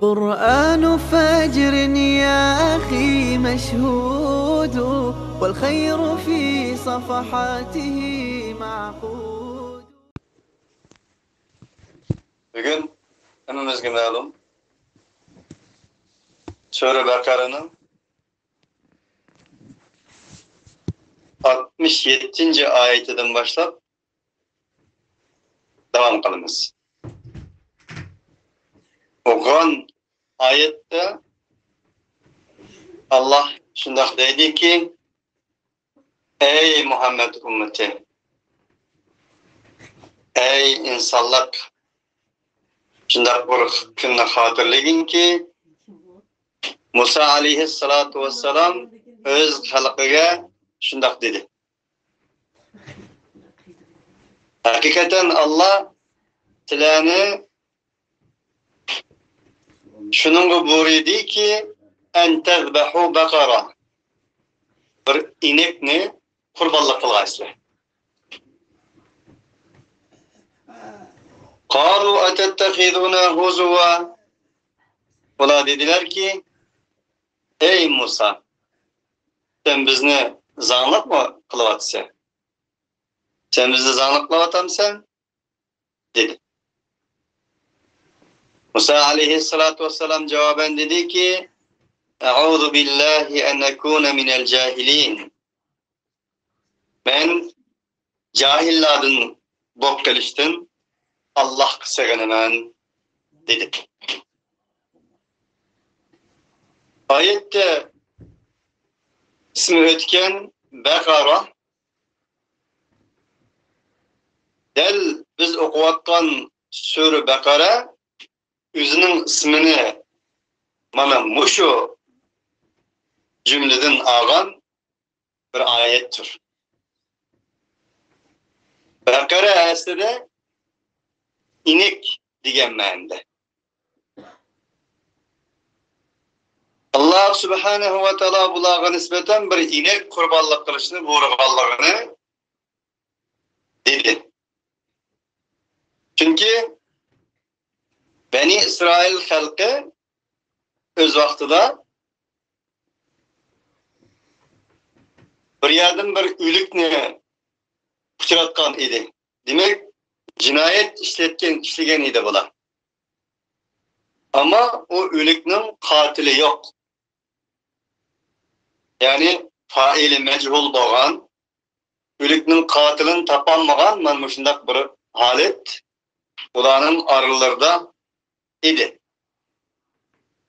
قرآن فجر يا أخي مشهود، والخير في صفحاته معقود. Bugün hemimizge ma'lum Sure Bakara'nın 67. ayetinden başlap devam kılınız. Okuyan ayette Allah şundak dedi ki: Ey Muhammed ümmeti, ey insanlık, şundak bir günni hatırlayın ki Musa aleyhissalatu vesselam öz halkıga şundak dedi. Hakikaten Allah tilani şununla buyurdu ki en tezbehu bakara, bir inekni kurbanlık kılgaysızlar. Kalu atettehiduna huzuva, ola dediler ki ey Musa, sen bizni zanlık mı kılıvatsa? Sen bizni zanlık kılıvatamsan? Dedi. Musa aleyhissalatu vesselam cevaben dedi ki Eûzu billahi en ekûne minel cahilin. Ben cahilladın bok geliştim, Allah kısaganemen dedi. Ayette ismi ötken Bekara, del biz okuvatkan Sure Bekara özünün ismini mana muşu cümleden ağan bir ayettir. Bekara aslida inek degan ma'noda. Allah subhanahu ve taala bularga nisbatan bir inek qurbonlik qilishni buyurganligini dedi. Çünkü Beni İsrail halkı öz vaqtida bir yerden bir ülükni uçratgan edi. Demek cinayet işlegen edi bular. Ama o ülüknün katili yok. Yani faili mechul bo'lgan, ülüknün katilini tapanmagan mana shunday bir holat ularning aralarida idi.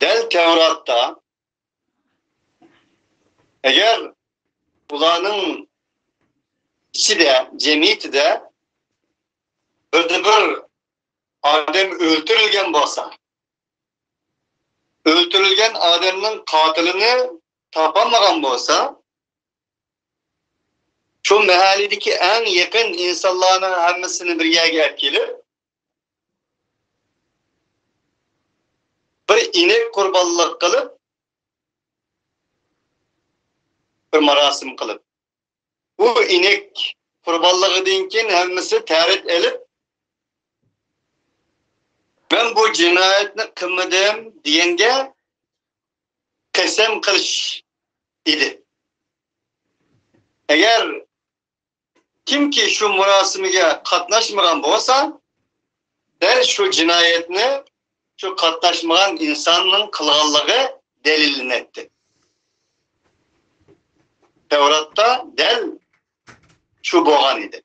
Del Tevrat'ta eğer ularning içinde, cemiyetide bir adam öldürülgen bolsa, öldürülgen adamın katilini tapamagan bolsa, şu mahallideki en yakın insanların hammasini bir yerga kelib bir inek qurbonlik qilib, bir marosim qilib, bu inek qurbonligidan keyin hammasi ta'rid elib, ben bu jinoyatni qilmadim deganga qasam qilish edi. Eğer kimki şu murosimiga qatnashmagan bo'lsa, der şu jinoyatni şu qatnashmagan insonning qilganligi dalilinadi. Tevrat'ta del şu bo'lgan edi.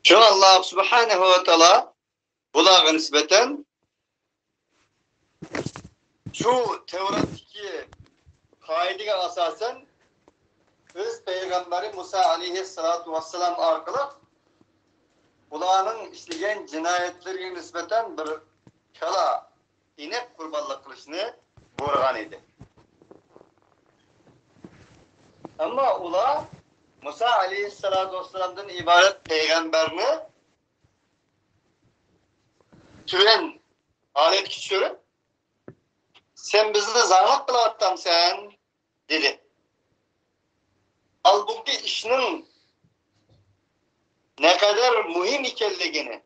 Şu Allah subhanahu ve taala bularga nisbatan şu Tevrat'taki kaidiga asasen öz peygamberi Musa aleyhissalatu vesselam arkalı ularning işlegen cinayetlerine nispeten bir kala inek kurbanlık kılışını buyurgan edi. Ama ular Musa aleyhissalatu vesselam'dan ibaret peygamberini tüven alet kişiyorum. Sen bizni zanlık kılavattam sen dedi. Halbuki işinin ne kadar mühim ikenligini,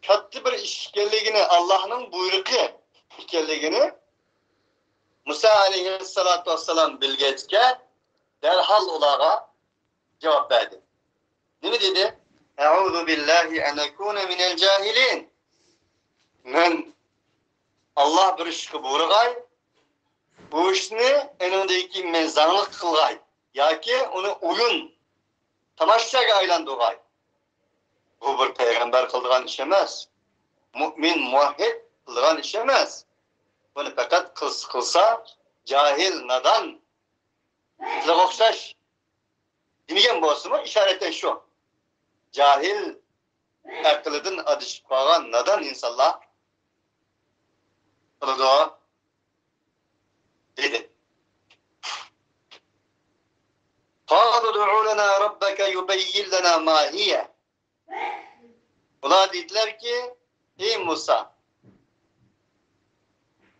katta bir ish ekanligini, Allohning buyrug'i ekanligini Musa alayhissalatu vassalam bilgachga derhal ularga cevap verdi. Ne dedi? Eûzu billahi en ekûne minel cahilin. Men Allah bir işki buyrugay, bu işni enindeki men zanglık kılgay. Yaki onu oyun, tamaşaga aylandırgay. Bu bir peygamber kıldıgan iş emas. Mümin, muvahhid kıldıgan iş emas. Bunu fakat kılsa cahil, nadan, sizle okşaş demigen bolsa mı işaretten şu. Cahil, akıllıdın adışıp kalan nadan insanlar kılıdı o dedi. قَالُوا دُعُوا لَنَا رَبَّكَ يُبَيِّنْ لَنَا مَا هِيَ. Ular dediler ki, ey Musa,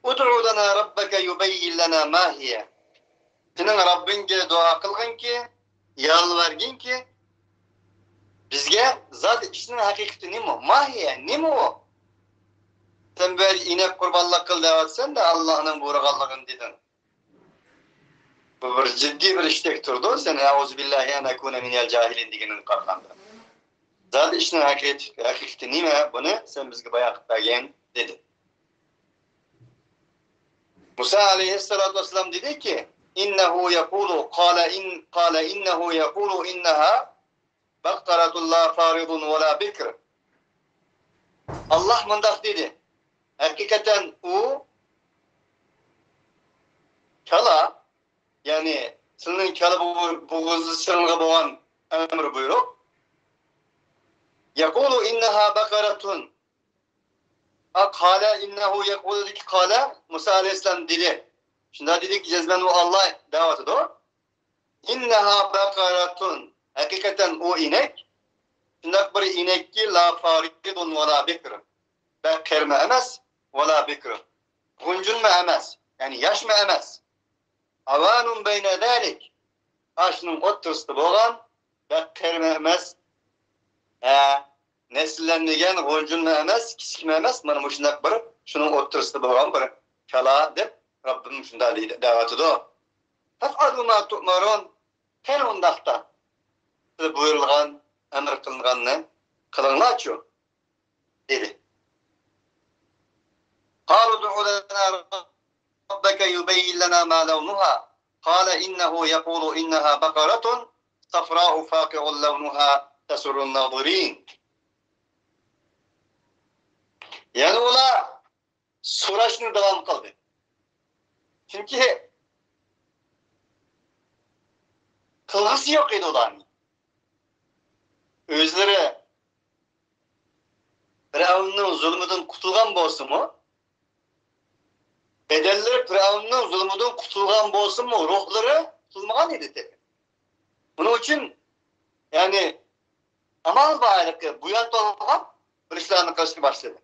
Ud'u lana rabbeke yubeyyin lana ma hiye. Senin Rabbinge dua kılgın ki, yalvargın ki, bizge zat işinin hakikati ne mi? Ma hiye, ne mi o? Sen böyle inek kurbanlık kıl devatsen de Allah'ın buyrugallığın dedin. Bu bir ciddi bir iştek turdu. Sen Euzubillahi en ekûne minel cahilin digenin karşılandı. Zat işinin hakikati ne mi? Bunu sen bizge bayağı vergen dedi. Musa aleyhissalatu vesselam dedi ki innehu yekulu kâle innehu yekulu inneha baktaratun la faridun ve la bikr. Allah mındak dedi. Hakikaten o kala yani senin kala bu hızlı sırılga boğan emri buyruk. Yekulu inneha bakaratun. Kâle innehu yekulu dedi ki kâle Musa aleyhisselam dedi. Şimdi dedi ki cezmen o Allah davet o. İnneha bakaratun. Hakikaten o inek. Şimdi bir inek ki la faridun ve la bikr. Bekir mi emez ve la bikr. Guncun mu emez. Yani yaş mı emez. Avanun beyne dalik. Aşının oturstu boğan. Bekir mi emez. Nesillendigen guncun mu emez. Kisik mi emez. Bana muşundak bir. Şunun oturstu boğan bir. Kala dep. Rabbim şunda daveti do. Tef'adu ma tu'marun. Ken ondakta. Size buyurulgan, emir kılınganını kılınla açıyor. Dedi. قَالُوا دُعُوا لَنَا رَبَّكَ يُبَيِّنْ لَنَا مَا لَوْنُهَا قَالَ إِنَّهُ يَقُولُ إِنَّهَا بَقَرَةٌ صَفْرَاءُ فَاقِعٌ لَوْنُهَا تَسُرُّ النَّاظِرِينَ. Yani ola soraşını devam kıldı. Çünkü kılgısı yok idi olanın. Özleri Firavun'un zulmünden kutulgan bolsun mu? Bedelleri Firavun'un zulmünden kutulgan bolsun mu? Ruhları tutulmagan idi tabi. Bunun için yani amal bağırlıkı bu yan olmadan bir işlerini karşı başladı.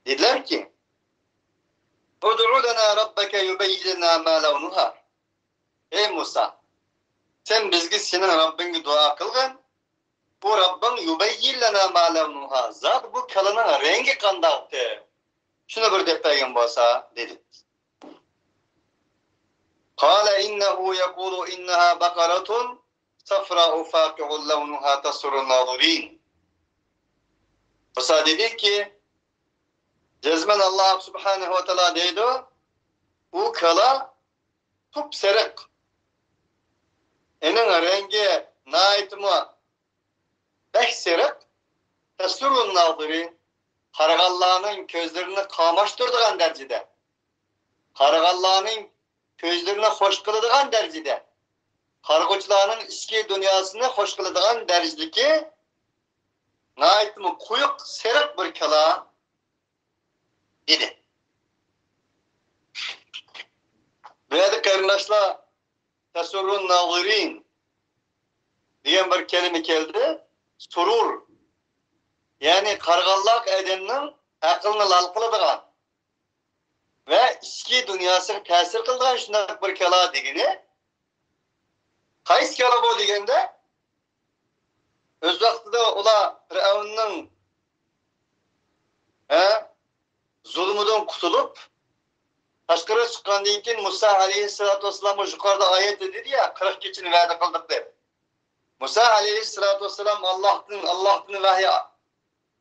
Dediler ki Ud'u lana rabbeke yubeyyin lana ma lawnuha. Ey Musa, sen bizge senin Rabbinge dua kılgın. Bu Rabbin yubeyyin lana ma lawnuha. Zat bu kalının rengi kandaktı. Şunu bir deftergen bolsa dedi. Kâle innehu yekulu inneha bakaratun safra'u faki'un lawnuha tasurun nazirin. Musa dedi ki cezmen Allah subhanehu ve teala deydi o kala tupserek enin rengi naitimi bekserek tasurun nazirin Karagallağının közlerini kamaştırdıgan derecede. Karagallağının közlerini hoş kılıdıgan derecede. Kargoçlarının iski dünyasını hoş kılıdıgan derecedeki naitimi kuyuk serek bir kala dedi. Böyle karındaşla tasurun nazirin diyen bir kelime geldi. Surur. Yani kargallak edeninin aklını lal kılıdıgan ve iski dünyasını tesir kıldıgan şundan bir kala degini. Kays kala bu degende? öz vaqtida ular Firavunning zulmüden kutulup tashqariga chiqqandan keyin Musa alayhissalatu vassalam yuqorida oyat dedi ya 40 kechini va'da qildik deb. Musa alayhissalatu vassalam Allohning vahyi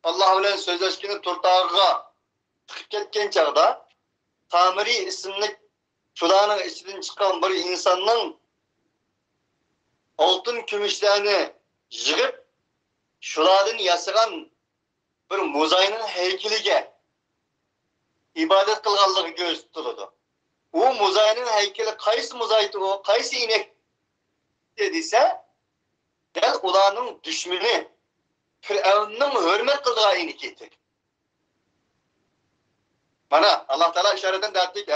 Allah bilan so'zlashgani to'rtog'iga chiqib ketgan chog'da Tamiri ismli shularning ichidan chiqqan bir insonning oltin kumushlarni yig'ib shulardan yasagan bir mo'zayning haykaliga ibodat qilganligi ko'z tutiladi. U mo'zayning haykali qaysi mo'zaydi u, qaysi inek dediysa, dal ularning dushmani Firavunning hurmat qilgan ineki. Mana Allah Taala ishoradan aytdik,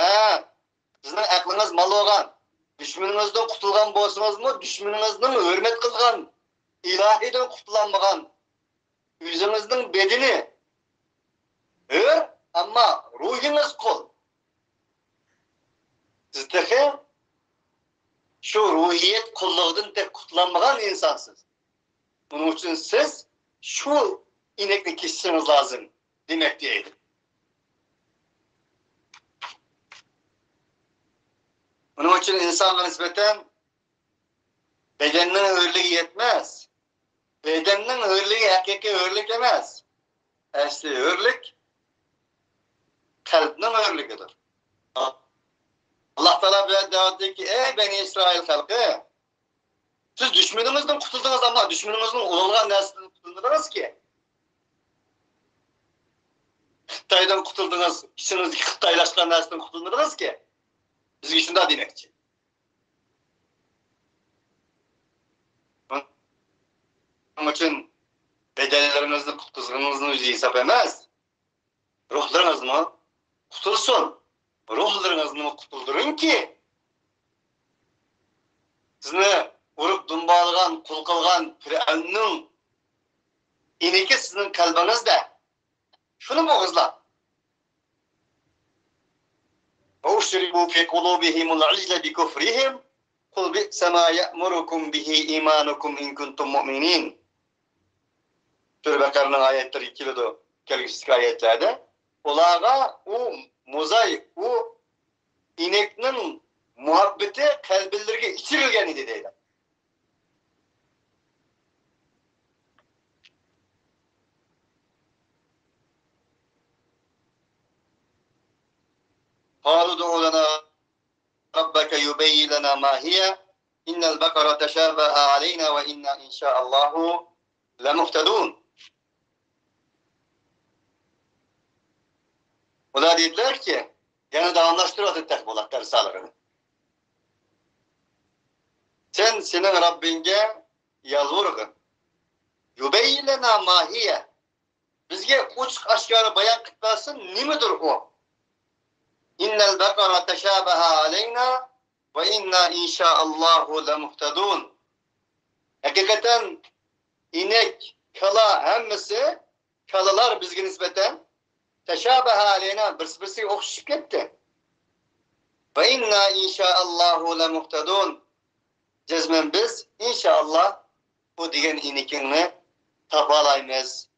sizning aqlingiz mal bo'lgan, dushmaningizdan qutulgan bo'lsangizmi, dushmaningizning hurmat qilgan, ilohiydan qutulmagan o'zingizning bedini ama ruhingiz qul. Sizdagi şu ruhiyet kulluğundan tek kutlanmagan insansız. Bunun için siz şu inekni kesişiniz lazım demek diyeydim. Bunun için insana nispeten bedeninin hürlüğü yetmez. Bedeninin hürlüğü hakiki hürlük emez. Asli hürlük kalbinin hürlüğüdür. Allah Teala bize davet etti ki, ey Beni İsrail halkı, siz düşmanınızdan kurtuldunuz ama düşmanınızın olulgan neslinden kurtuldunuz ki. Xitaydan kurtuldunuz, içinizdeki Xitaylaşkan neslinden kurtuldunuz ki. Bizge şunda demekçi. Onun için bedenlerinizin kurtuldığınızın yüzü hesap emez. Ruhlarınız mı? Kurtulsun. Ruhlarınızı kutuldurun ki sizni urup dumbalgan, kul kılgan Firavunning ineki sizin kalbinizde. Şunu boğazla. وَاُشْرِبُوا فِي قُلُوبِهِمُ الْعِجْلَ بِكُفْرِهِمْ قُلْ بِئْسَ مَا يَأْمُرُكُمْ بِهِ إِيمَانُكُمْ إِنْ كُنْتُمْ مُؤْمِنِينَ. Sure Bakara'nın ayetleri ikilidir. Kelgüsüz ayetlerde. Olağa o mozay, o ineknin muhabbeti kalbillerine içirilgen idi deyler. قالوا ادع لنا ربك يبين لنا ما هي إن البقرة تشابه علينا وإنا إن شاء الله لمهتدون. Onlar dediler ki, yani da anlaştırıyordu tekbolatları sağlığını. Sen senin Rabbinge yalvargın. Yubeyyilena mahiye. Bizge uç aşkarı bayan kıtlasın nimidir o? İnnel bekara teşabeha aleyna ve inna inşaallahu lemuhtedun. Hakikaten inek, kala hemmisi, kalalar bizge nispeten teşabeha aleyna birisi okşup gitti. Ve inna inşaallahu lemuhtedun. Cezmen biz inşallah bu diyen inikini tapalayımız.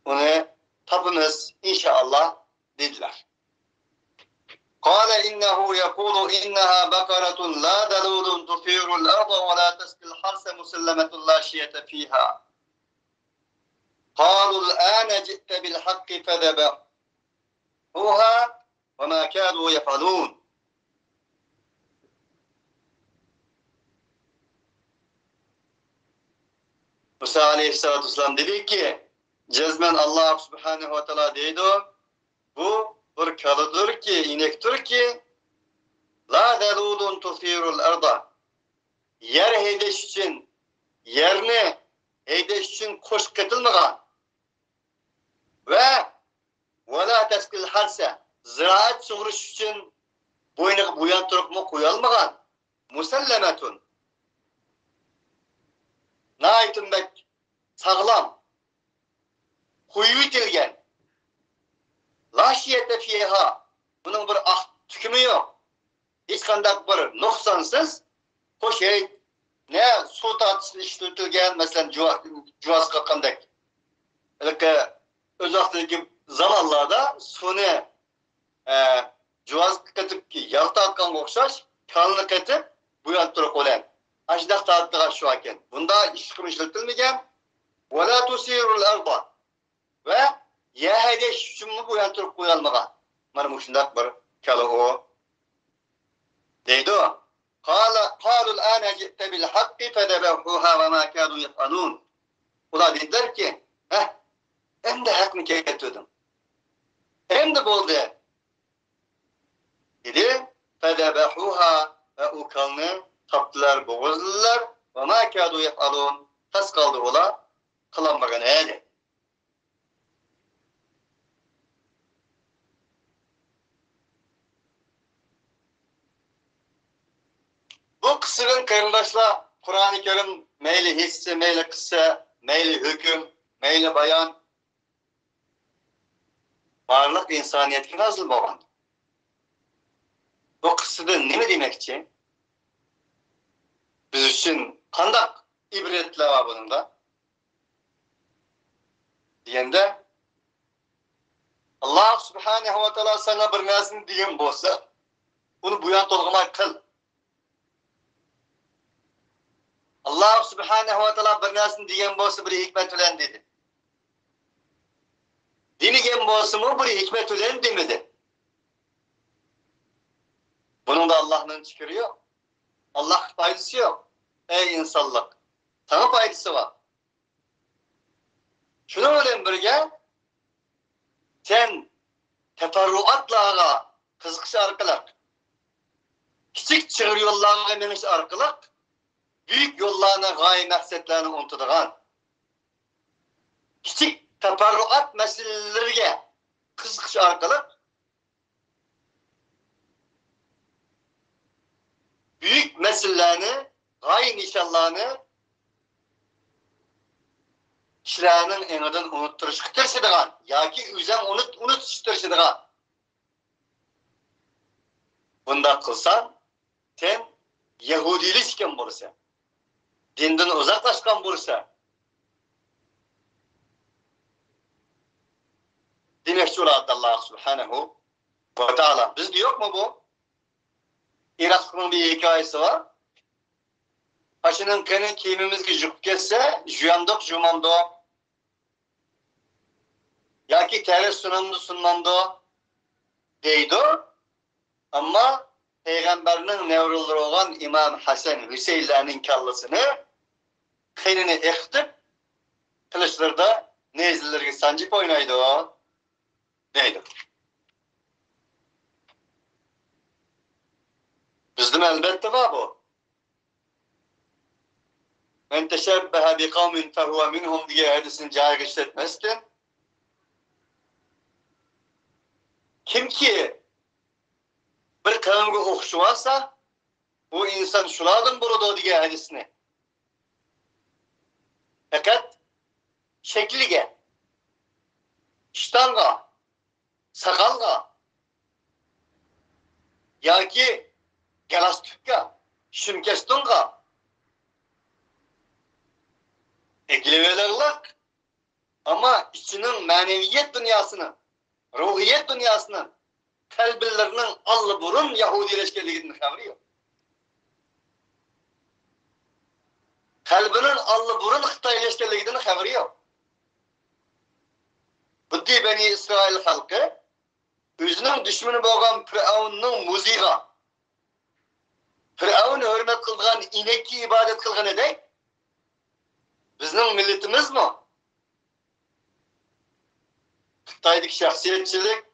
Onu tapımız inşallah dediler. قال إنه يقول إنها بقرة لا ذلول تثير الأرض ولا تسقي الحرث مسلمة لا شية فيها. قالوا الآن جئت بالحق فذبحوها وما كانوا يفعلون. Musa aleyhissalatu vesselam dedi ki, cezmen Allah subhanehu ve teala deydi, bu bir kalıdır ki, inektir ki, la delulun tuthirul arda, yer heydeş için, yerini heydeş için koş katılmagan ve la teskil harse, ziraat suğruş için boynu buyan turukmu koyalmagan, musellemetun, naitin bek sağlam, kuyu itilgen, la şiyete fiha, bunun bir tükümü yok. Hiç kandak bir noksansız, hoş hey, ne su tartışıp işletilgen mesela cuvaz kakandek. Özellikle zamanlarda suni cuvaz katıp ki yağ tatkan okşaş, kanlı katıp bu yan turuk olan. Aşdak tatlığa şu haken. Bunda işkım işletilmegen وَلَا تُسِيرُ الْأَرْضَ ve yahede şumu bu yan turuk koyalmağa. Mana muşundak bir kalı o. Deydi o. قَالُوا الْآنَ جِئْتَ بِالْحَقِّ فَدَبَحُوهَا وَمَا كَادُوا يَفْعَلُونَ. Ular dediler ki, hem de hak mı getirdim. Hem de bol de. Dedi, فَدَبَحُوهَا ve o kanını taptılar, boğazlılar. وَمَا كَادُوا يَفْعَلُونَ. Tas kaldı ola, kılanmagan eğdi. Bu kısırın karındaşla Kur'an-ı Kerim meyli hissi, meyli kıssa, meyli hüküm, meyli bayan varlık insaniyetki nasıl baban? Bu kısıda ne demek için? Biz için kandak ibretler var bunun da. Diyende Allah subhanehu ve teala sana bir nazını diyen bolsa bunu bu yan tolgama kıl. Allah subhanehu ve teala bir nazını diyen bolsa bir hikmet ulen dedi. Dinigen bolsa mı bir hikmet ulen demedi. Bunun da Allah'ın çıkarı yok. Allah faydası yok. Ey insanlık. Sana faydası var. Şunu öyle birge sen teferruatlarla kızıkışı arkalar. Küçük çığır yollarına meniş arkalar. Büyük yollarına gaye maksatlarını unutuduğun. Küçük teferruat meselelerine kızıkışı arkalar. Büyük meselelerini, gaye nişanlarını kişilerinin eninden unutturuşturuştuğun, ya ki üzem unutuşturuştuğun. Bunda kılsan, sen Yahudileşken bulursa, dinden uzaklaşkan bulursa, demek ki Allah subhanehu ve teala. Bizde yok mu bu? Irak'ın bir hikayesi var. Aşının kanı kimimizki jüp kesse, jüyandok jumando. Ya ki tere sunmando deydi. Ama Peygamberinin nevrulları olan İmam Hasan Hüseyinlerinin kallasını kanını ekhtip kılıçlarda nezilleri sancıp oynaydı o. Deydi. Bizde elbette var bu. Men teşebbehe bi kavmin fehuve minhum diye hadisin cahil işletmezken kim ki bir kavimge okşuvarsa bu insan şulardan burada diye hadisini. Fakat şeklige, iştanga, sakalga ya ki galastukka, şümkestunga eklevelerler ama içinin maneviyet dünyasını, ruhiyet dünyasını kalbillerinin allı burun Yahudileşkeliğinin haberi yok. Kalbinin allı burun Xitayleşkeliğinin haberi yok. Bu di Beni İsrail halkı özünün düşmanı boğan Firavun'un muziga, Firavun hürmet kıldıgan inekki ibadet kılgan edek, bizning milletimiz mi? Xitoydagi şahsiyetçilik,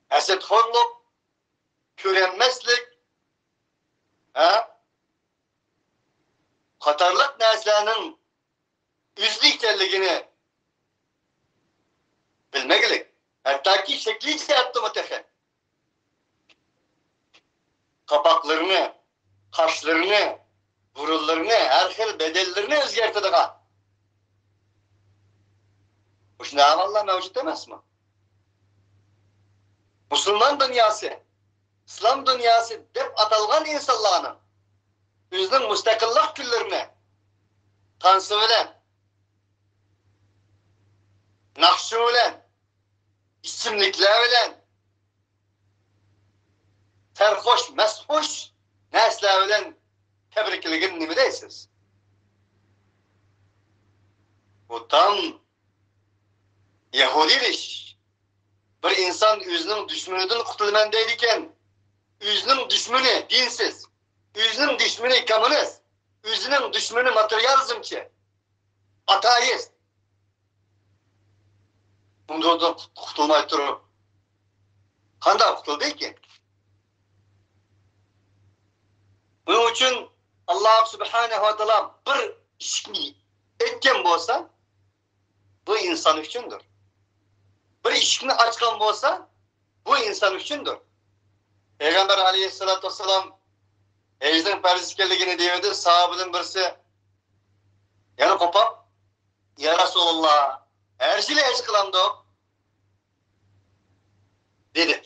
hasadxo'rlik, ko'renmaslik, qatorliq narsalarning o'zli ekanligini bilmagilik. Hattoki shakli jihatda mutaxan. Qapoqlarini, qoshlarini, burunlarini, har xil bedellerini o'zgartiradigan. Shunday amallar mavjud emasmi? Musulmon dunyosi, islom dunyosi deb atalgan insonlarning özünün müstakillik günlerini tansı bilen, nakşı bilen, isimlikler bilen, terhoş, meshoş nesler bilen tebrikligin nimi deysiz? Bu tam Yahudi iş. Bir insan özünün düşmanıdan kurtulman deydiken, özünün düşmanı dinsiz, özünün düşmanı komünist, özünün düşmanı materyalizmçi, ateist. Bundan kurtulmay turup, qanday kurtuldu ki? Bunun için Allah Subhanahu wa Ta'ala bir işni etken bolsa, bu insan üçündür. Bir işini açkan bolsa, bu insan üçündür. Peygamber aleyhissalatü vesselam ecden perziskelligini deyirdi, sahabının birisi yani kopap, ya Resulullah, erjili ec kılamdı o. Dedi.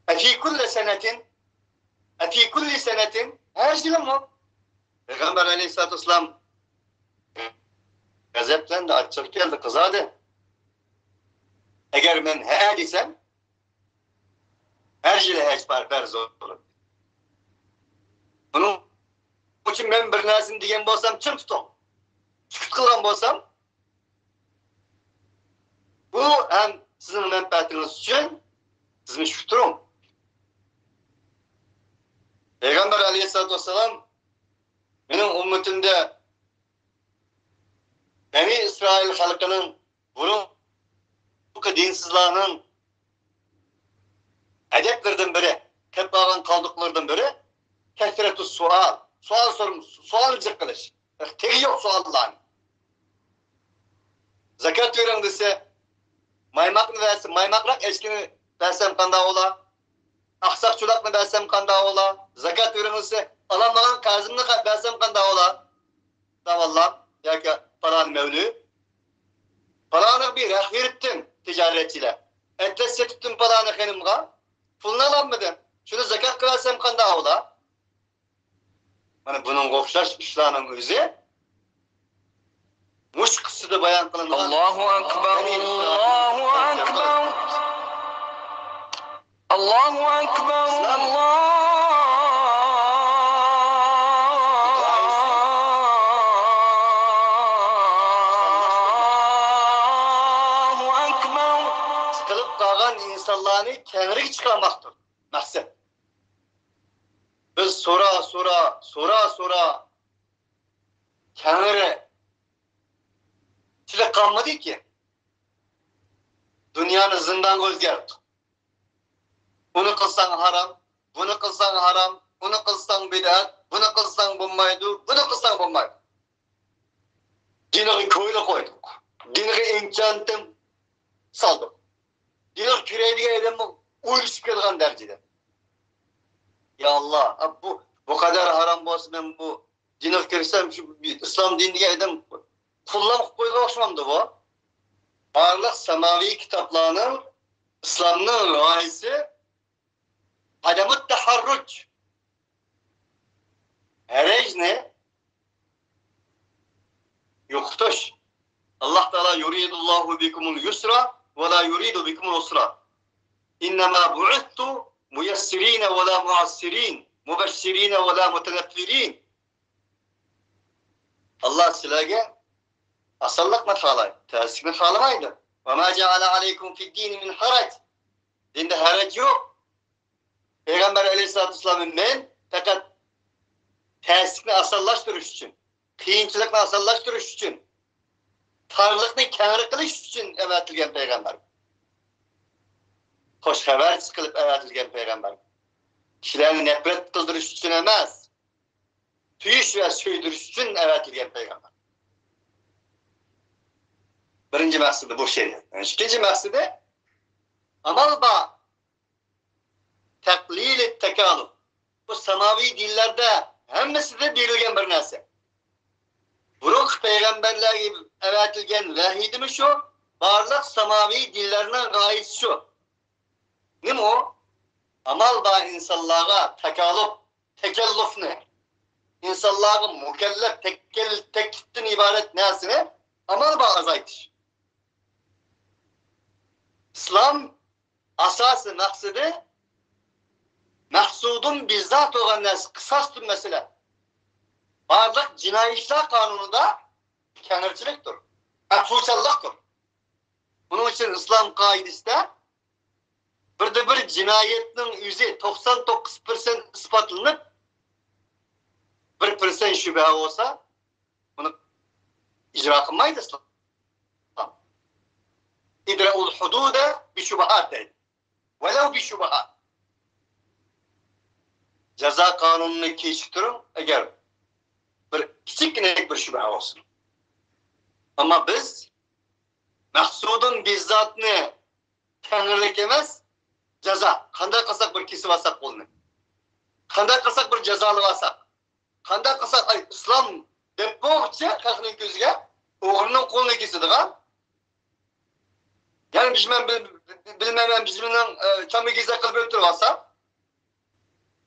Efi kulli senetin, erjili mi? Peygamber aleyhissalatü vesselam gazeplendi, açık geldi, kızadı. Eğer ben he desem, her şeyle hiç farz olur. Bunun için ben bir nasim diyen bolsam çım tutum. Sükut kılgan bolsam, bu hem sizin menfaatiniz için sizin şükürüm. Peygamber aleyhissalatü vesselam benim ümmetimde Beni İsrail halkının bunun dinsizliğinin edeplerden biri, tepağın kaldıklarından biri kesretü sual. Sual kılış. Tegi yok suallarını. Zekat veren dese maymak mı versin? Maymakrak eşkini versem kanda ola. Aksakçılak mı versem kanda ola. Zekat veren dese alamağın kazımını versem kanda ola. Tavallah. Ya ki falan mevlü. Paranı bir veriptim ticaretçiler. Etles setiptim paranı hanımga. Pulunu alanmadım. Şunu zekat kılarsam kanda ola. Yani bunun kopşaş işlerinin özü muş kısıda bayan kılınan Allahu Ekber, Allahu Ekber, Allahu Ekber, Allahu Ekber. sıkılıp kalan insanlarını kendileri çıkarmaktır. Maksat. Biz sonra kendileri çile kalmadı ki. Dünyanın zindan gözgerdi. Bunu kılsan haram, bunu kılsan haram, bunu kılsan bid'at, bunu kılsan bulmaydı, bunu kılsan bulmaydı. Dini köyle koyduk. Dini imkandım saldık. Dini küreydiği edemi uyuşup gelgen derecede. Ya Allah, bu kadar haram olsa ben bu dini kirsem şu İslam dinine edem kullanıp koyga hoşmamdı bu. Varlık semavi kitaplarının İslam'ın raisi adamı taharruc. Herec ne? Yoktuş. Allah Teala yuridullahu bikumul yusra ve la yuridu bikumul usra. İnnemâ bu'ittu muyessirîne ve la muassirîn, mubeşşirîne ve la muteneffirîn. Allah silâge asallık methalay, tersik methalamaydı. Ve mâ ceale aleykum fi'd-dîni min harac. Dinde harac yok. Peygamber aleyhissalatü vesselam'ın ben fakat tersikini asallaştırış için, kıyınçılıkla asallaştırış için, tarlıkını kenarı kılış için evetilgen peygamber. Hoş haber sıkılıp evetilgen peygamber. Kişilerini nefret kıldırış için emez. Tüyüş ve söydürüş için evetilgen peygamber. Birinci məqsədi bu şeydir. Yani ikinci məqsədi amal da taklil-i tekaluf. Bu semavi dillerde hemmesi de verilgen bir narsa. Buruk peygamberler gibi evetilgen vahidi mi şu? Varlık semavi dillerinin gayesi şu. Ne mi o? Amal da insanlara tekaluf, tekellufni, insanlarga mükellef tekliften ibaret nesini amal azaytiş. İslam asası maksidi mahsudun bizzat olan nes kısastır mesela. Barlık Cinayi İşler Kanunu'da kenarçılıktır. Affusallıktır. Bunun için İslam kaidesi de bir cinayetin yüzü 99% ispatlanıp 1% şüphe olsa bunu icra kılmaydı İslam. İdra'ul hudude bi şubahat dedi. Velev bi şubahat. Ceza kanununu keçtirin eğer küçük bir şüphe olsun. Ama biz maksudun bizzatını tanrılık emez, ceza. Kanday kılsak bir kesip alsak olmuyor. Kanday kılsak bir cezalı alsak. Kanday kılsak İslam dep boğukça kalkının gözüge oğrunun kolunu kesidir ha. Yani bilmem bizimle çamı gizle kılıp öptürüp alsak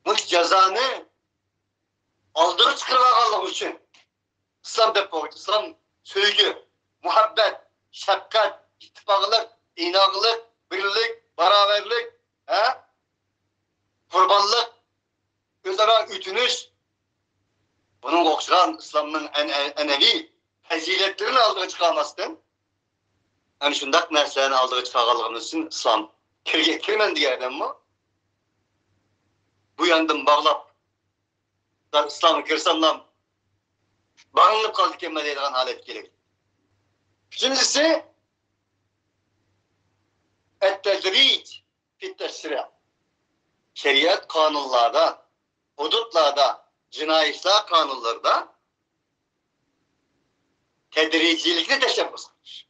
bu cezanı aldırı çıkarmak için İslam dep boğukça, İslam söygü, muhabbet, şefkat, ittifaklık, inançlık, birlik, beraberlik, kurbanlık, özara ütünüş. Bunun okşayan İslam'ın enevi faziletlerini aldığı çıkarmasın. Yani şundak meselelerini aldığı çıkaralığımız için İslam kirmen diyelim mi? Bu yandım bağlap. İslam'ı kirsanlam bağlanıp kaldık emme deyilgen halet gerek. Üçüncüsü et-tedric fit-teşri'. Şeriat kanunlarda, hudutlarda, cinayi işler kanunlarda tedricilikle teşebbüs etmiş.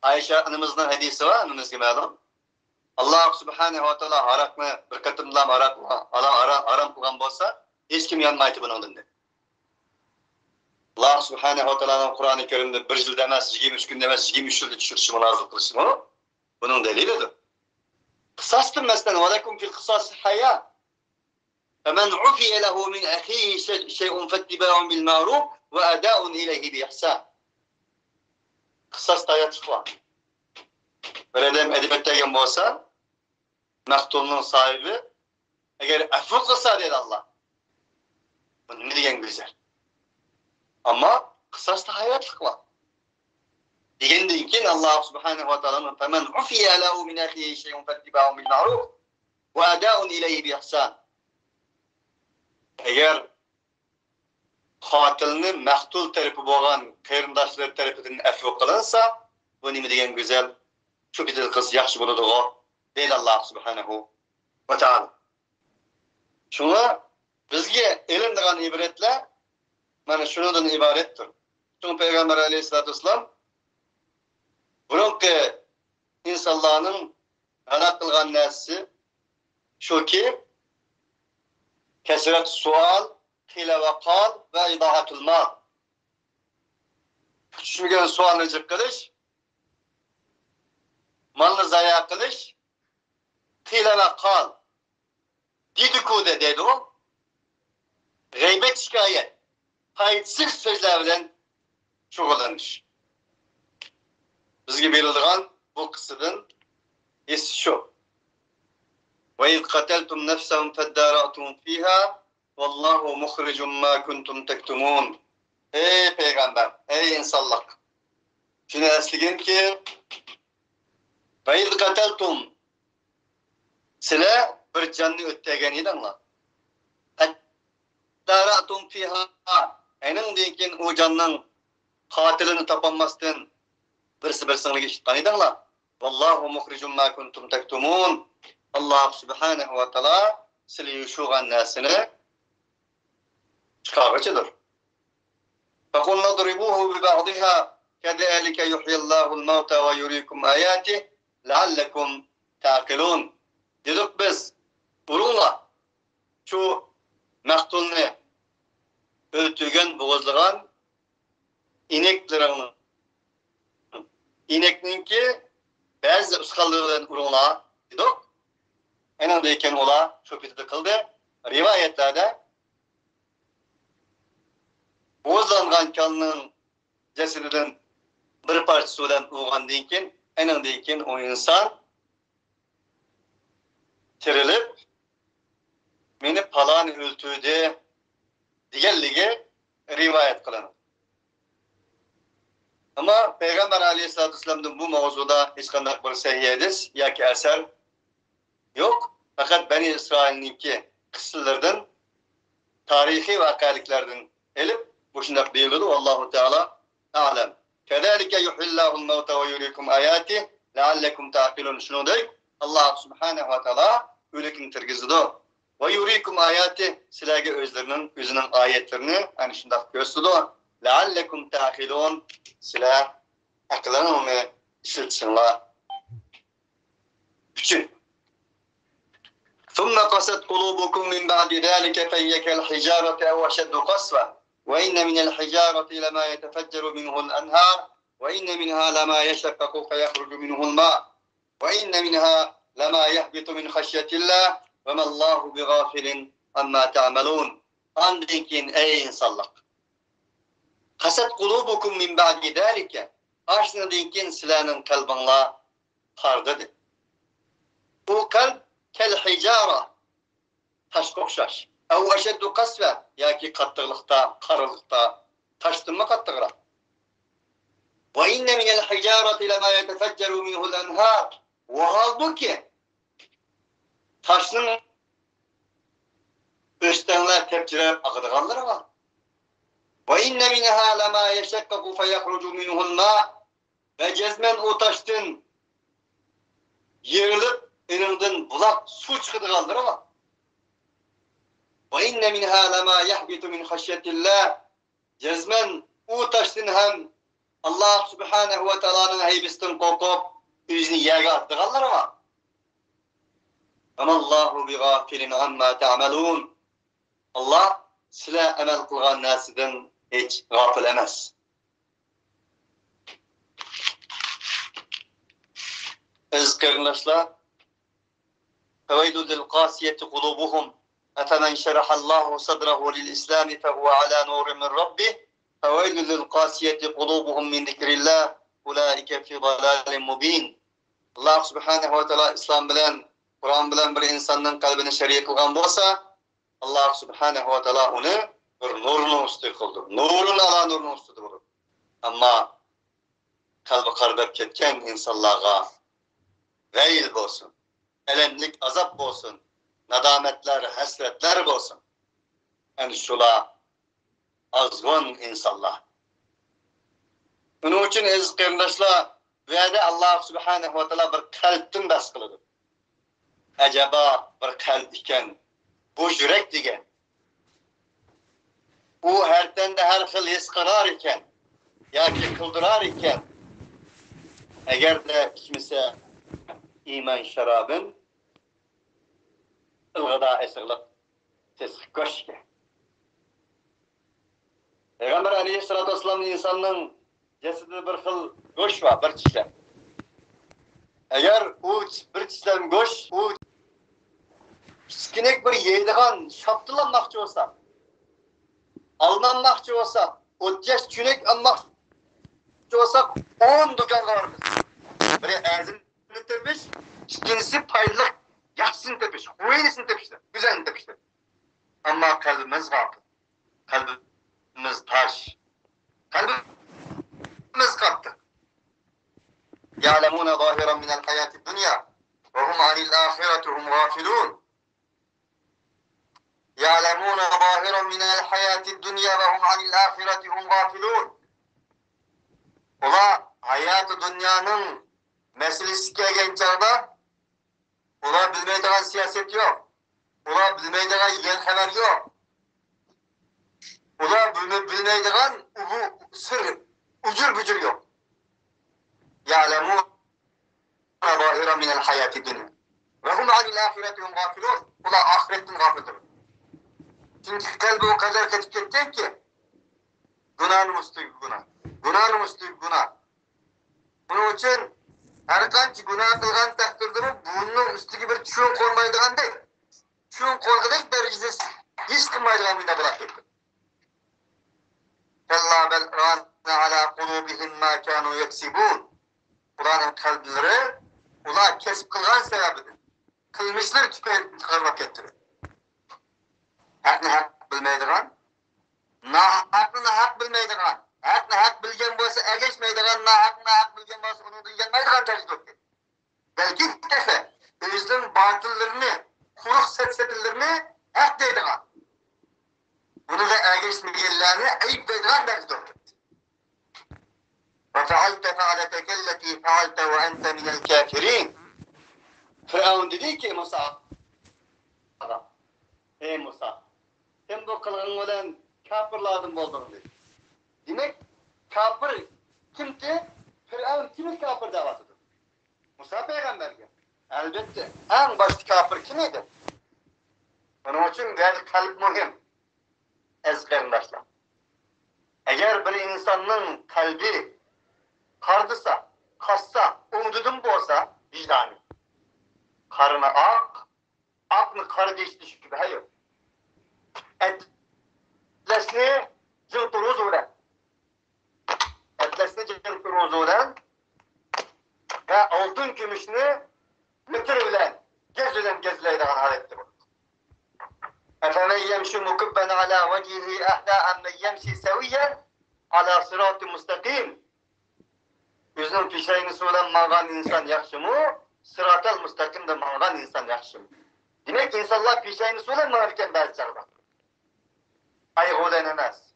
Ayşe anımızın hadisi var, anımız gibi adam. Allah subhanehu ve teala harakını, bir katımdan aram kılgan bolsa, hiç kim yanmaydı bunun dedi. Allah subhanehu ve teala'nın Kur'an-ı Kerim'de bir yıl demez, 23 gün demez, 23 yılda düşürüşü münazır kılışım onu. Bunun delilidir. Kısastım mesela, وَلَكُمْ فِي الْقِصَاصِ حَيَاةٌ فَمَنْ عُفِيَ لَهُ مِنْ أَخِيهِ شَيْءٌ فَاتِّبَاعٌ بِالْمَعْرُوفِ وَأَدَاءٌ إِلَيْهِ بِإِحْسَانٍ. Kısas da ayatık var. Böyle de edebetteyken olsa, mektulunun sahibi, eğer affı kılsa dedi Allah. Bu ne diyen güzel. Ama kısas da hayatlık var. Diğerinde ki Allah subhanehu ve teala'nın فَمَنْ عُفِيَ لَهُ مِنْ أَخِيهِ شَيْءٌ فَاتِّبَاعٌ بِالْمَعْرُوفِ وَأَدَاءٌ إِلَيْهِ بِإِحْسَانٍ. Eğer katilini mektul tarafı boğan kıyırındaşları tarafından affı kılınsa, bu ne diyen güzel, şu bir kız yaxşı buludu o, değil Allah subhanehu ve teala. Şuna bizge elindiğen ibretle, mana şunudan ibarettir. Çünkü Peygamber aleyhissalatü vesselam burunki insanların halak kılgan nesi şu ki kesret sual, hile ve kal ve idahatul mal. Küçümgen sualını cık kılış, malını zaya kılış, hile ve kal. Didikude dedi o, gıybet şikayet, kayıtsız sözlerle şoğlanış. Bizge verildiğin bu kısıdın esi şu. وَاِذْ قَتَلْتُمْ نَفْسًا فَدَّارَأْتُمْ ف۪يهَا وَاللّٰهُ مُخْرِجٌ مَا كُنْتُمْ تَكْتُمُونَ. Ey peygamber, ey insanlık. Şimdi esligin ki وَاِذْ قَتَلْتُمْ sile bir canlı öttegen idin la. فَدَّارَأْتُمْ ف۪يهَا enin deyken o canının katilini tapanmasın birisini geçitkan idin la. وَاللّٰهُ مُخْرِجٌ مَا كُنْتُمْ تَكْتُمُونَ. Allah subhanehu ve teala sile yuşuğan nesini çıkarıcıdır. فَقُلْ نَضْرِبُوهُ بِبَعْضِهَا كَذَٰلِكَ يُحْيِي اللّٰهُ الْمَوْتَ وَيُرِيكُمْ آيَاتِهِ لَعَلَّكُمْ تَعْقِلُونَ. Dedik biz, vurunla şu mektulunu ötügen, boğazlayan ineklerini, inekninki bazı ıskallarından vurunla dedik. Enindeyken ola şöpeti kıldı. rivayetlerde bozlangan kalının cesedinin bir parçası olan uğandan keyin, enandan keyin o insan tirilip meni palani öldürdü deganligi rivayet qilinadi. Ama Peygamber Aleyhisselatü Vesselam'ın bu mavzuda hiç qanday bir sahih hadis yoki asar yok. Fakat Bani İsrail'ninki kıssalardan, tarihi vakaliklerden elip bu şundak deyildi. Allahu Teala a'lem. Kezalike yuhillahul mevte ve yurikum ayati leallekum ta'qilun. Şunu deyik. Allah Subhanahu ve Teala ölekin tirgizdi. Ve yurikum ayati sizlarga özünün ayetlerini hani şundak gösterdi. Leallekum ta'qilun. Sizlar aqlanını işletsinler. Üçün. ثم قست قلوبكم من بعد ذلك فهي كالحجارة أو أشد قسوة وإن من الحجارة لما يتفجر منه الأنهار وإن منها لما يشقق فيخرج منه الماء وإن منها لما يهبط من خشية الله وما الله بغافل عما تعملون. Andinkin ey insanlar. Qasat qulubukum min ba'di zalika. Aşnadinkin sizlarning qalbinglar qardidir. Bu qalb kel hicara taşqa o'xshash. Aw ashaddu qaswa yoki qattiqlikda, qarilikda toshdanmi qattiqroq. Wa inna min al-hijarati lama yatafajjaru minhu al-anhar. Wa halbuki toshning o'stanlar tepchirab aqadiganlari bor. Wa inna minha lama yashaqqaqu fayakhruju minhu al-ma' ve cezmen o toshdan yerilib eninden bulak su çıkıdığanları var. Ve inne minha lama yahbitu min haşyetillah. Cezmen o taştın hem Allah Subhanahu ve Teala'nın heybisinden korkup yüzünü yerge attığanları var. Ama Allahu bi gafilin amma ta'malun. Allah size emel kılgan nasiden hiç gafil emez. Ezkerinleşler فويل للقاسية قلوبهم أفمن شرح الله صدره للإسلام فهو على نور من ربه فويل للقاسية قلوبهم من ذكر الله أولئك في ضلال مبين. Allah Subhanahu ve Teala İslam bilen, Kur'an bilen bir insanın kalbini şer'i kılgan bolsa, Allah Subhanahu ve Teala onu bir nurun üstü kıldı. Nurun ala nurun üstüdür. Ama kalbi karbep ketken insanlara veil bolsun. Elemlik azap olsun, nadametler, hasretler olsun. En şula azgın insanlar. Bunun için aziz kardeşler, ve Allah Subhanahu ve Teala bir kalpten bas kılıdır. Acaba bir kalp iken, bu yürek digen, bu herden de her xil his karar iken, yaki kıldırar iken, eğer de kimse iman şarabın ılgıda esirlik tesik köşke. Peygamber Aleyhisselatü Vesselam'ın insanın cesedi bir xil göç var, bir çiçek. Eğer o bir çiçekten göç, o kiskinek bir yeydiğen şaptılanmakçı olsa, alınanmakçı olsa, o cez çünek almakçı olsa 10 dükkan vardır. Biri erzini tepmiş, ikincisi paylık, yaxşısını tepmiş, kuvvetlisini tepmişler, güzelini tepmişler. Ama kalbimiz var. Kalbimiz taş. Kalbimiz kaptı. يَعْلَمُونَ ظَاهِرًا مِنَ الْحَيَاةِ الدُّنْيَا وَهُمْ عَنِ الْآخِرَةِ هُمْ غَافِلُونَ يَعْلَمُونَ ظَاهِرًا مِنَ الْحَيَاةِ الدُّنْيَا وَهُمْ عَنِ الْآخِرَةِ هُمْ غَافِلُونَ. Ola hayat-ı dünyanın meselesi gelgen çağda ola bilmeydiğen siyaset yok. Ola bilmeydiğen yen haber yok. Ola bilmeydiğen sır, ucur bücür yok. يَعْلَمُونَ ظَاهِرًا مِنَ الْحَيَاةِ الدُّنْيَا وَهُمْ عَنِ الْآخِرَةِ هُمْ غَافِلُونَ. Ola ahiretten gafildir. Çünkü kalbi o kadar kaçık edecek ki günahın üstü günah. Günahın üstü günah. Bunun için her kançı günah kılgan takdirde bunun üstüge bir çuğun koymaydıgan değil. Şunun korkudak derecesi hiç kılmayacağım günde bırak ettim. Kella bel râne alâ kulûbihim mâ kânû yeksibûn. Ulanın kalpleri, ular kesip kılgan sebebidir. Kılmışlar çıkarmak ettirir. Hakni hak bilmeydiğen, nahakkını hak bilmeydiğen, hakni hak bilgen bolsa ergeçmeydiğen, nahakkını hak bilgen bolsa onu duygelmeydiğen tercih etti. Belki bir defa özünün batıllarını, kuruk setsetilerini hak deydiğen. Bunu da ergeçmeyenlerini ayıp deydiğen tercih etti. وَفَعَلْتَ فَعَلَتَكَ الَّتِي فَعَلْتَ وَاَنْتَ مِنَ الْكَافِرِينَ. Firavun dedi ki Musa, ey Musa, sen bu kılığın olan kafirlardan buldun dedi. Demek kafir kimdi? Firavun kimin kafir davatıdır? Musa peygamberge. Elbette en başta kafir kim idi? Onun için kalp mühim. Ezgerindaşlar. Eğer bir insanın kalbi kardısa, kassa, umudun bolsa vicdanı. Karnı aklı karı değişti gibi, hayır. Etlesini cıltıruz uğran. Etlesini cıltıruz uğran ve altın gümüşünü mütürülen, gezileydiğin halettir bu. Efemen yemşu mukubben ala vecihi ahla amme yemşi seviyen ala sırat-ı müstakim. Yüzünün pişeyini söylen mağan insan yakşı mı? Sırat-ı müstakimde mağan insan yakşı mı? Demek insanlar pişeyini söylen mağarken bazı çağda. Ayğulen emez.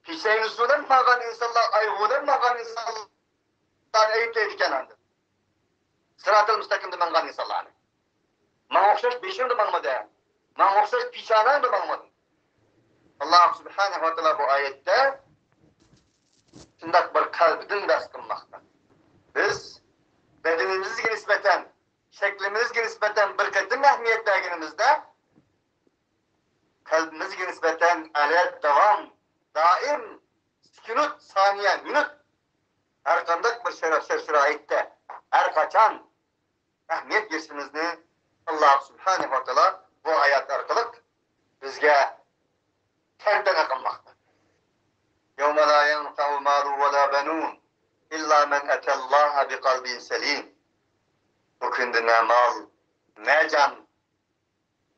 Pişeyini söylen mağan insanlar, ayğulen mağan insanlar eyüpleydiken andır. Sırat-ı müstakimde mağan insanlar. Mağokşaş beşim de mağmadı. Mağokşaş pişanan da mağmadı. Allah subhanahu wa ta'ala bu ayette şundak bir kalbidin ders kılmakta. Biz bedenimizge nispeten, şeklimizge nispeten bir kadın ehmiyetlerginimizde kalbimizge nispeten alet, devam, daim, sükûnut, saniye, minut her kandak bir şeraitte, her kaçan ehmiyet geçimizini Allah subhanahu wa ta'ala bu ayet arkalık bizge tentene kılmakta. يَوْمَ لَا يَنْفَعُ مَالُ وَلَا بَنُونَ İlla men etellaha bi kalbin selim. Bugün ne mal, ne can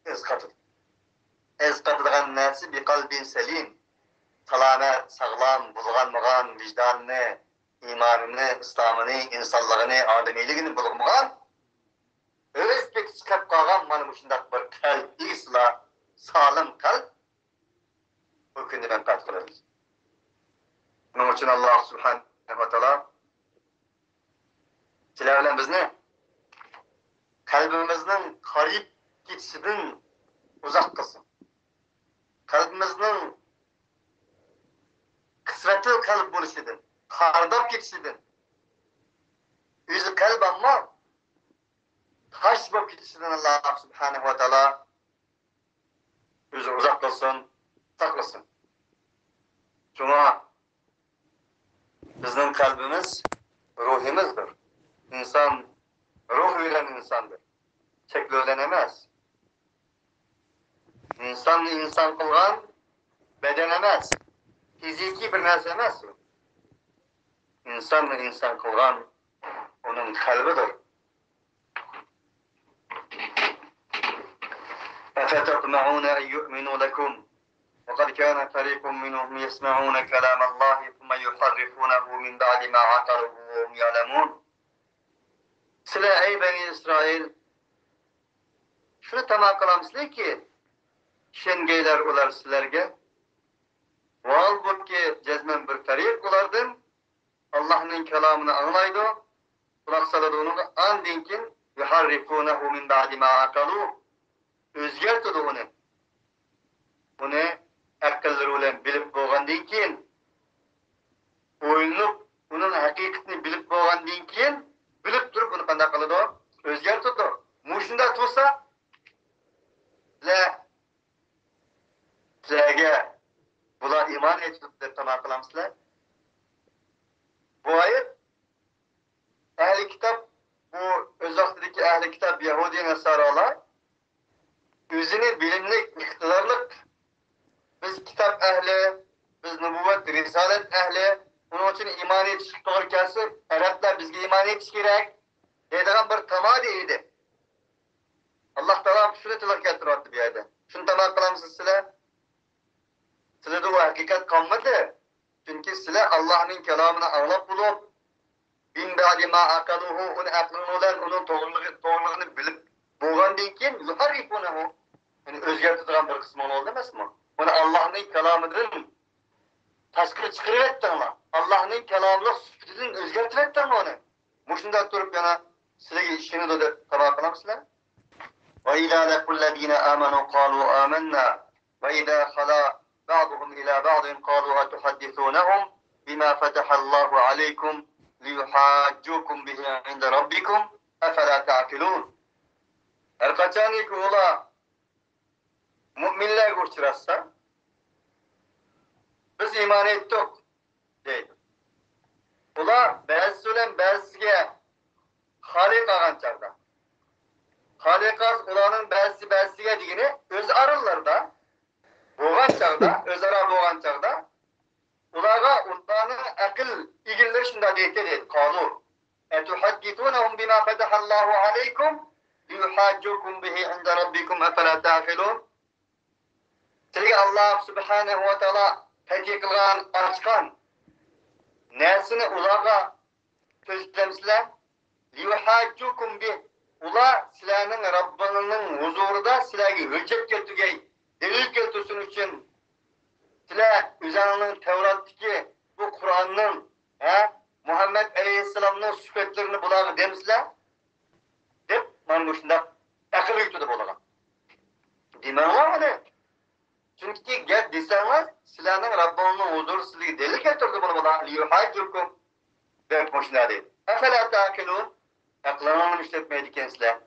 ezkatıdır. Ezkatıdığın nesi bi kalbin selim. Salamet, sağlam, bulganmıgan, vicdanını, imanını, İslam'ını, insanlığını, ademiliğini bulunmıgan, öz pek çıkıp kalgan bana bu şundak bir kalp, isla, sağlam kalp, bugün ben katkılarız. Bunun için Allah subhanahu ve teala sizlerle bizni kalbimizin karayip gitişinden uzak kılsın. Kalbimizin kısveti kalp buluşidan, kardap gitişidan. Yüzü kalp ama taş bulup gitişidan Allah subhanahu ve teala yüzü uzak kılsın, saklasın. Şuna bizim kalbimiz ruhimizdir. İnsan ruh ile insandır. Şekli öğrenemez. İnsan kılgan bedenemez. Fiziki bir narsa emez. İnsan kılgan onun kalbidir. اَفَتَطْمَعُونَ اَنْ يُؤْمِنُوا لَكُمْ وَقَدْ كَانَ فَرِيقٌ مِّنْهُمْ يَسْمَعُونَ كَلَامَ اللّٰهِ ثُمَّ يُحَرِّفُونَهُ مِنْ بَعْدِ مَا عَقَلُوهُ وَهُمْ يَعْلَمُونَ. Sizler ey Beni İsrail, şunu tamam kılamsızlar ki, şengeyler olar sizlerge, halbuki cezmen bir tarik olardan, Allah'ın kelamını anlaydı, kulak saladığını andinkin, yuharrifunehu min ba'di ma akalu, özgertidi onu. Bunu akılları olan bilip boğandın ki, oyunlup, onun hakikatini bilip boğandın ki, bilip durup bunu kandak kılıdı, özgertidi. Muşunda tutsa, sizlerge buna iman etip de tamam kılamsızlar. Bu ayet ehli kitap, bu özellikle ehli kitap Yahudi Nesaralar özünü bilimlik, iktidarlık, biz kitap ehli, biz nübüvvet, risalet ehli, onun için iman etiş doğru kelsi, Araplar bizge iman etiş gerek, deydiğen bir tamah deydi. Allah Teala şunu tilak keltiriyaptı bir yerde. Şunu tamah kılamsınız sizler. Sizlerde o hakikat kalmadı. Çünkü sizler Allah'ın kelamını anlap bulup, bin ba'di ma akaluhu, onu aklını onun doğruluğunu bilip, boğan deyken, yuharrifunahu. Yani özgertidiren bir kısmı onu oldu demez mi? Onu Allah'ın kelamıdın taşkır çıkırıvettin. Allah'ın kelamını sütüdün özgertivettin onu. Muşunda durup yana silegi işini de tabağa kılamsızlar. وَاِذَا لَقُوا الَّذ۪ينَ آمَنُوا قَالُوا آمَنَّا وَاِذَا خَلَا بَعْضُهُمْ إِلَى بَعْضٍ قَالُوا أَتُحَدِّثُونَهُمْ بِمَا فَتَحَ اللّٰهُ عَلَيْكُمْ لِيُحَاجُّوكُمْ بِهِ عِنْدَ رَبِّكُمْ اَفَلَا تَعْقِلُونَ. Her kaçan ki ola müminler kurçurasa biz iman ettik deydi. Ola bazı bazıya Halik ağan çağda. Halikas ulanın bazıya digini öz arırlar da boğan çağda, öz ara boğan çağda ulağa ulanı akıl ilgileri şunda deydi. Kalu etuhaddithunahum bima fetahallahu aleykum liyuhaccukum bihi inda rabbikum efela ta'qilun. Sizge Allah subhanahu wa ta'ala tecih kılgan açkan nesini ulağa sözlemsizler liyuhaccukum bih ula silahının Rabbinin huzurunda silahı hüccet keltügey delil keltüsün için silah üzerinin Tevrat'taki bu Kur'an'ın Muhammed Aleyhisselam'ın süpetlerini bulağı demsizler dep manmışında akıl yüküdü bulağı. Demen var mı de? Çünkü gel desenler silahının Rabbinin huzuru silahı delil keltürdü bunu bulağı liyuhaccukum dep moşuna değil. Efela ta'kilun akıllarını işletmeydi kendisiler.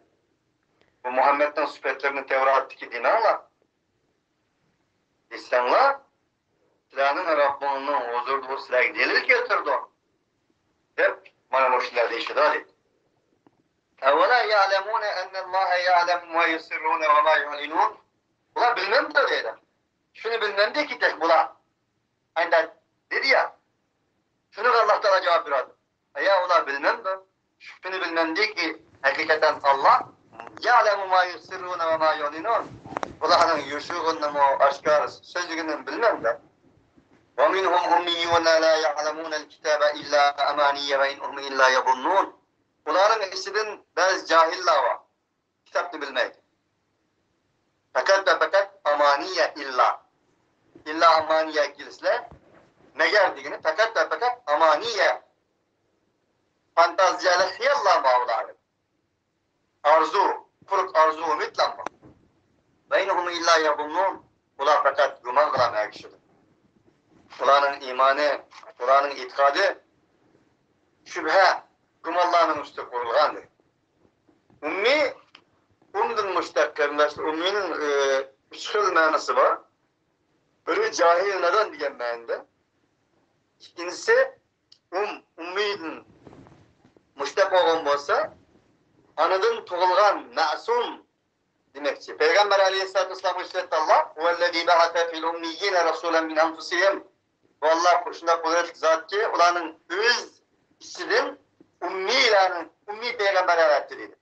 Bu Muhammed'den süpetlerini Tevrat'taki dinarlar. İslamlar silahının Rabbinin huzurduğu silahı delil getirdi. Hep bana moşiler değişti hadi. Evvela ya'lemune ennallâhe ya'lem ve yusirrûne ve mâ yu'linûn. Ula bilmem de dedi. Şunu bilmem de ki tek bula. Aynen dedi ya. Şunu Allah Teala cevap verdi. Ya ula bilmem de. Şunu bilmem de ki hakikaten Allah ya'lemu ma yusirrûne ve mâ yu'linûn. Ulanın yuşûğunun o aşkar sözlüğünün bilmem de. وَمِنْهُمْ أُمِّيُّونَ لَا يَعْلَمُونَ الْكِتَابَ إِلَّا أَمَانِيَّ وَاِنْهُمْ إِلَّا يَظُنُّونَ. Bunların içinden bazı cahiller var. Kitapını bilmek. Fakat ve fakat amaniye illa. İlla amaniye gilisle meğer digini fakat ve fakat amaniye. Fantaziyalı hiyallah bağlıdır. Arzu, kuruk arzu ümitlanma. وَاِنْهُمْ إِلَّا يَظُنُّونَ. Ular fakat güman kılamaya kişidir. Kur'an'ın imanı, Kur'an'ın itikadı şüphe, gümanlarının üstü kurulgandır. Ummi, umdun müştakkarındaştı. Umminin üç hıl manası var. Biri cahil neden diyen manada. İkincisi, ummidin müştak olan olsa, anadın tuğulgan, ma'sum demekçi. Peygamber aleyhissalatü vesselam'ı işletti Allah. وَالَّذ۪ي بَعَثَ فِي الْاُمِّيِّينَ رَسُولًا مِنْ أَنْفُسِهِمْ. Allah kuşunda kudret zat ki, ulanın öz işçinin ummi peygamber ayette dedi.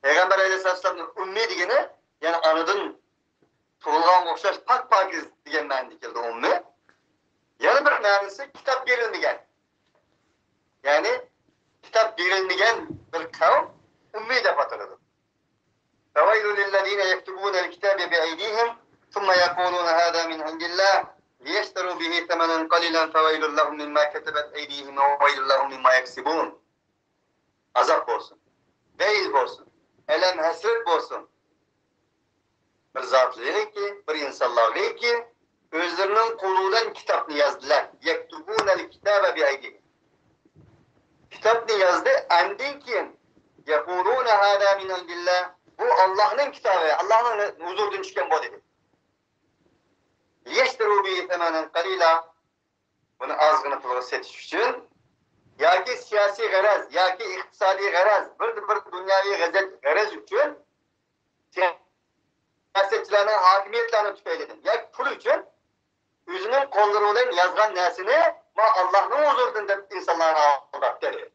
Peygamber aleyhisselam'ın ummi digini, yani anadın tuğulgan okşaş pak pakiz diyen mani dikildi ummi. Yani bir manisi kitap verilmeyen. Yani kitap verilmeyen bir kavm ummi de patırıdır. فَوَيْلُ لِلَّذ۪ينَ يَكْتُبُونَ الْكِتَابَ بِأَيْد۪يهِمْ ثُمَّ يَقُولُونَ هَذَا مِنْ عِنْدِ اللّٰهِ لِيَشْتَرُوا بِهِ ثَمَنًا قَلِيلًا فَوَيْلٌ لَهُمْ مِمَّا كَتَبَتْ اَيْد۪يهِمْ وَوَيْلٌ لَهُمْ مِمَّا يَكْسِبُونَ. Azap olsun, değil olsun, elem hasret olsun. Bir zatları ki, bir insanlar değil ki, özlerinin kolundan kitabını yazdılar. يَكْتُبُونَ الْكِتَابَ بِأَيْد۪يهِمْ. Kitabını yazdı, andın ki, يَقُولُونَ هَذَا مِنْ عِنْدِ اللّٰهِ. Bu Allah'ın kitabı, Allah'ın huzurundan çıkan bu dedi. يَشْتَرُوا بِهِ ثَمَنًا قَلِيلًا. Bunu azgını pulu setiş için, ya ki siyasi garaz, ya ki iktisadi garaz, bir dünyavi garaz için siyasetçilerinin hakimiyetlerini tüpeyledin. Ya pul için yüzünün kollarıyla yazgan nesini ma Allah'ın huzurunda dep insanlara aldat dedi.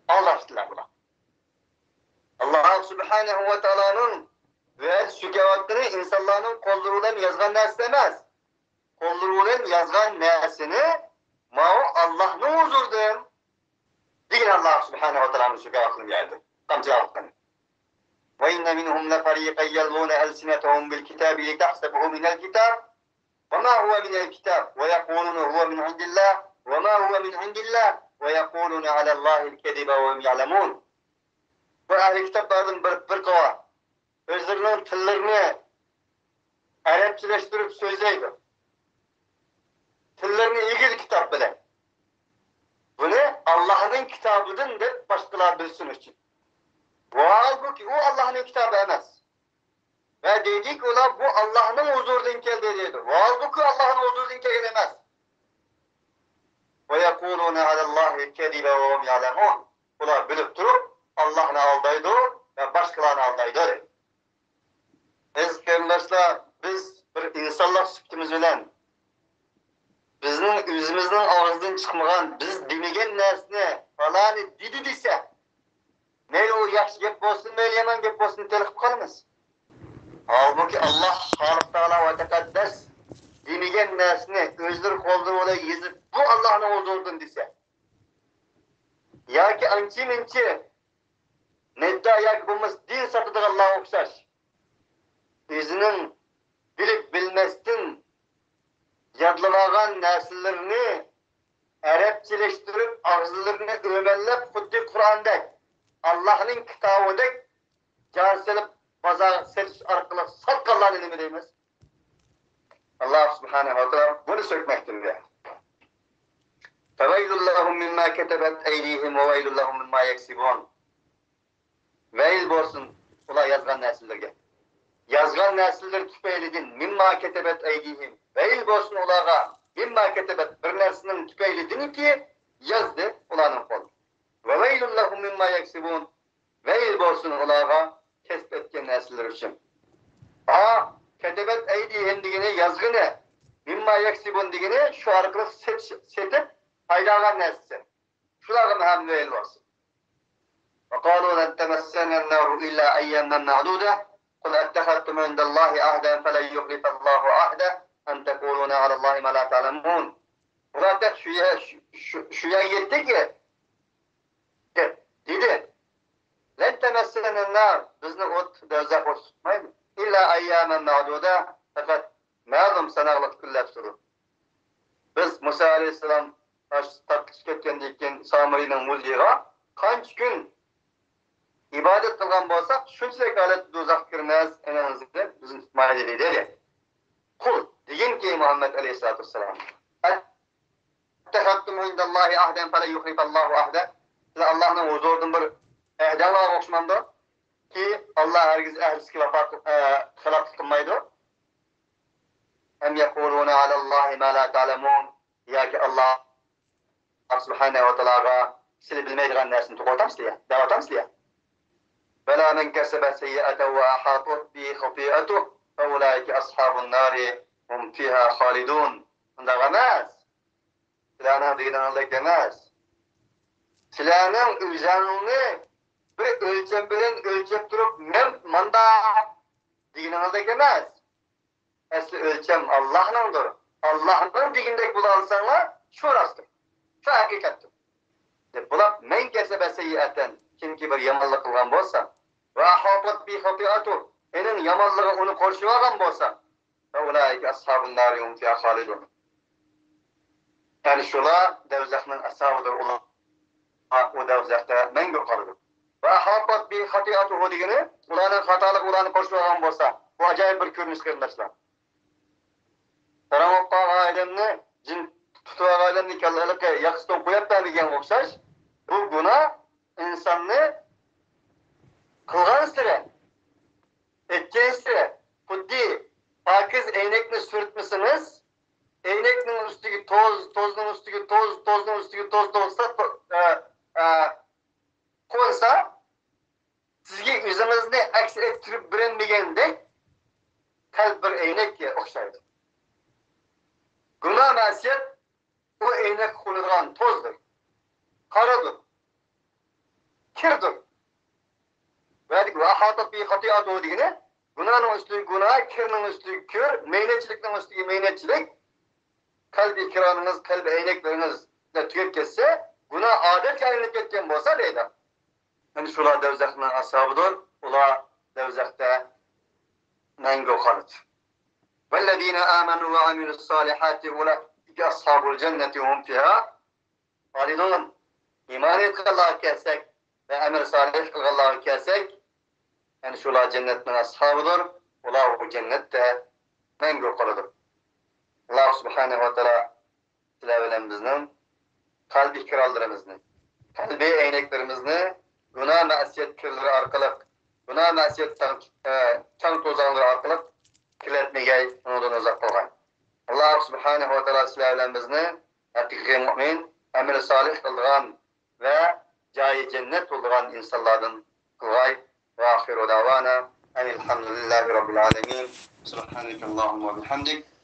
Aldattılar buna. Allah Subhanahu ve Taala'nın ve sükevatını insanların kollarıyla yazgan nes demez. Kollarıyla yazgan nesini ma Allah'ın huzurunda değil Allah Subhanahu ve Taala'nın sükevatını geldi. Tam cevapını. وَاِنَّ مِنْهُمْ لَفَرِيقًا يَلْوُونَ أَلْسِنَتَهُمْ بِالْكِتَابِ لِتَحْسَبُهُ مِنَ الْكِتَابِ وَمَا هُوَ مِنَ الْكِتَابِ وَيَقُولُونَ هُوَ مِنْ عِنْدِ اللّٰهِ وَمَا هُوَ مِنْ عِنْدِ اللّٰهِ وَيَقُولُونَ عَلَى اللّٰهِ الْكَذِبَ وَهُمْ يَعْلَمُونَ. Bu ahli kitaplardan bir kova özlerinin tillerini Arapçılaştırıp sözleydi. Tillerini ilgili kitap bile. Bunu Allah'ın kitabıdır de başkalar bilsin için. Halbuki o Allah'ın kitabı emez. Ve dedik ola bu Allah'ın huzurundan geldi dedi. Halbuki Allah'ın huzurundan gelemez. Ve yekulune alallahi kedibe ve hum ya'lemun. Ular bilip durup Allah'ını aldaydı ve başkalarını aldaydı. Kardeşler, biz bir insanlık süktümüz bilen bizning yüzümüzden ağızdan çıkmagan biz demegen narsani falani dedi dese ne o yaxshi gap bo'lsin, mayli yomon gap bo'lsin telqib qolamiz. Halbuki Allah Xoliq Taala ve Tekaddes demegen narsani o'zlari qo'lda yezib bu Allah'ın huzuridan dese yoki anchi-munchi nedda yoki bo'lmas din sotadigan Allohga o'xshash o'zining bilib bilmasdan yadlamagan nesillerini Arapçılaştırıp ağızlarını ömellep xuddi Kur'an'dek Allah'ın kitabıdek canselip pazar setiş arkalı satkallarını nime deyimiz? Allah Subhanahu wa Ta'ala bunu sökmektir diye. فَوَيْلُ اللّٰهُمْ مِمَّا كَتَبَتْ اَيْدِيهِمْ وَوَيْلُ اللّٰهُمْ مِمَّا يَكْسِبُونَ. Veil borsun ula yazgan nesillerge. Yazgan nesiller tüpeyledin. Mimma ketebet eydihim. Veil borsun ulağa. Mimma ketebet bir nersinin tüpeyledin ki yazdı ulanın kolu. Ve veylullahum mimma yeksibun. Veil borsun ulağa kesip etken nesiller için. Ketebet eydihim digine yazgını. Mimma yeksibun digine şu arkalık setip aylagan nesilsin. Şulağa mühem veil borsun. وقالوا لن تمسنا النار إلا أياما معدودة قل اتخذتم عند الله عهدا فلن يخلف الله عهده أن تقولون على الله ما لا تعلمون. Burada şuya yetti ki dedi لن تمسنا النار bizni ot dozaq tutmaydı. İlla ayyamen ma'duda fakat ma'lum sanaqlık küllep durur. Biz Musa Aleyhisselam tartışıp ketkendikken Samiri'nin mulliga kaç gün İbadet kılgan bolsak, şunçalik alet dozaq kirmez, enenizde bizim tutmayı dedi. Kul, deyin ki Muhammed Aleyhisselatü Vesselam. Ettehattum indallahi ahden fele yuhrifallahu ahden. Size Allah'ın huzurundan bir ehden var okşmandı. Ki Allah herkes ehlisi hılak kılmaydı. Hem yekulune alallahi ma la ta'lemun. Ya ki Allah Subhanahu ve Teala'ga sizi bilmeydiğin nersini tuğultamız diye, davatamız diye. فَلَا مَنْ كَسَبَ سَيِّئَةً وَأَحَاطَتْ بِهِ خَطِيئَتُهُ فَأُولَٰئِكَ أَصْحَابُ النَّارِ هُمْ فِيهَا خَالِدُونَ. Bunda demez. Silahının dığınanlık demez. Silahının üzerine bir ölçem bilen ölçep durup manda dığınanlık demez. Esli ölçem Allah'ındır. Allah'ın dığındaki bulalsanlar şu rastır. Şu hakikattir. Bulap men kesebe seyyiaten kimki bir yamanlık kılgan bolsa ve ahatat bi hatiatu enin yamanlığı onu korşuvagan bolsa ve ulaike ashabun nari hum fiha halidun. Yani şular devzakının ashabıdır olan o devzakta men yukarıdır. Ve ahatat bi hatiatu degeni ulanın hatalık ulanı korşuvagan bolsa bu acayip bir görünüş kardeşler. Karanlıkta ailemni cin tutuvagan ailemni kallıkı yakıstan koyup da degen okşaş bu buna insanı kılgan sıra, etken sıra, kuddi, pakiz eynekini sürtmüşsünüz, eynekinin üstüki tozun üstüki tozun üstüki toz olsa, konsa, sizge yüzünüzde aksi ettirip bilinmegende, kalp bir eynekке okşaydı. Günah masiyet o eynek kululan tozdur. Karadır. Kirdir. Ve ahatat bi hatiyat o degine günahın üstü günah, kirnin üstü kir, meynetçilikten üstü meynetçilik, kalbi kiranınız, kalbi eynekleriniz de tükep kesse, günah adet yayınlık etken bolsa deydi. Yani şular devzekinin ashabıdır, ula devzekte mengo kalıt. وَالَّذ۪ينَ آمَنُوا وَعَمِلُوا الصَّالِحَاتِ اُولَٰئِكَ أَصْحَابُ الْجَنَّةِ هُمْ فِيهَا halidun. İman et Allah'a kelsek ve emir salih Allah'a kelsek, yani şular cennetin ashabıdır, ula o cennette mengo kalıdır. Allah subhanehu ve teala silavelemizin kalbi kirallarımızın, kalbi eyneklerimizin günah masiyet kirleri arkalık, günah masiyet çan tozanları arkalık kirletmeye ondan uzak olgan. Allah subhanehu ve teala silavelemizin hakiki mümin, emir salih kılgan ve cayi cennet olgan insanlardan kılgay ve ahiru davana enilhamdülillahi rabbil alemin. Subhaneke Allahumma bihamdik.